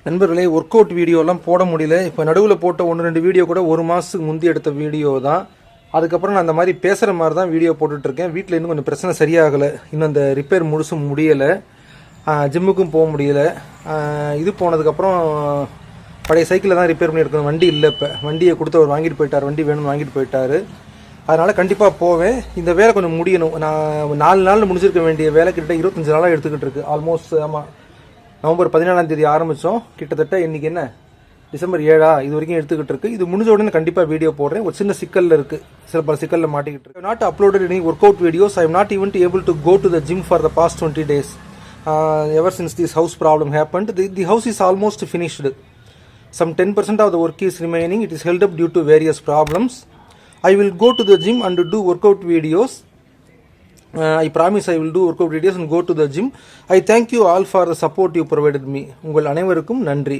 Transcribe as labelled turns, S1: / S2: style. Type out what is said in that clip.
S1: நண்பர்களே, work out வீடியோலாம் போட முடியல. இப்போ நடுவில் போட்ட 1-2 வீடியோ கூட 1 மாதத்துக்கு முந்தி எடுத்த வீடியோ தான். அதுக்கப்புறம் நான் அந்த மாதிரி பேசுகிற மாதிரி தான் வீடியோ போட்டுட்ருக்கேன். வீட்டில் இன்னும் கொஞ்சம் பிரச்சனை சரியாகலை. இன்னும் அந்த ரிப்பேர் முழுசும் முடியலை. ஜிம்முக்கும் போக முடியலை. இது போனதுக்கப்புறம் பழைய சைக்கிளில் தான் ரிப்பேர் பண்ணி எடுக்கணும். வண்டி இல்லை. இப்போ வண்டியை கொடுத்து அவர் வாங்கிட்டு போயிட்டார். வண்டி வேணும்னு வாங்கிட்டு போயிட்டார். அதனால் கண்டிப்பாக போவேன். இந்த வேலை கொஞ்சம் முடியணும். நான் 4 நாளில் முடிச்சிருக்க வேண்டிய வேலை கிட்ட 25 நாளாக எடுத்துக்கிட்டு இருக்கு. ஆல்மோஸ்ட். ஆமாம், நவம்பர் 14ஆம் தேதி ஆரம்பித்தோம். கிட்டத்தட்ட இன்றைக்கி என்ன, டிசம்பர் 7 இது வரைக்கும் எடுத்துக்கிட்டு இருக்கு. இது முடிஞ்ச உடனே கண்டிப்பாக வீடியோ போடுறேன். ஒரு சின்ன சிக்கலில் இருக்குது. பல சிக்கலில் மாட்டிக்கிட்டு இருக்கு. Not uploaded any work out videos. I am not even able to go to the gym for the past 20 days. Ever since this house problem happened. The house is almost finished. Some 10% of the work is remaining. It is held up due to various problems. I will go to the gym and do workout videos. I promise I will do workout videos and go to the gym. I thank you all for the support you provided me. உங்கள் அனைவருக்கும் நன்றி.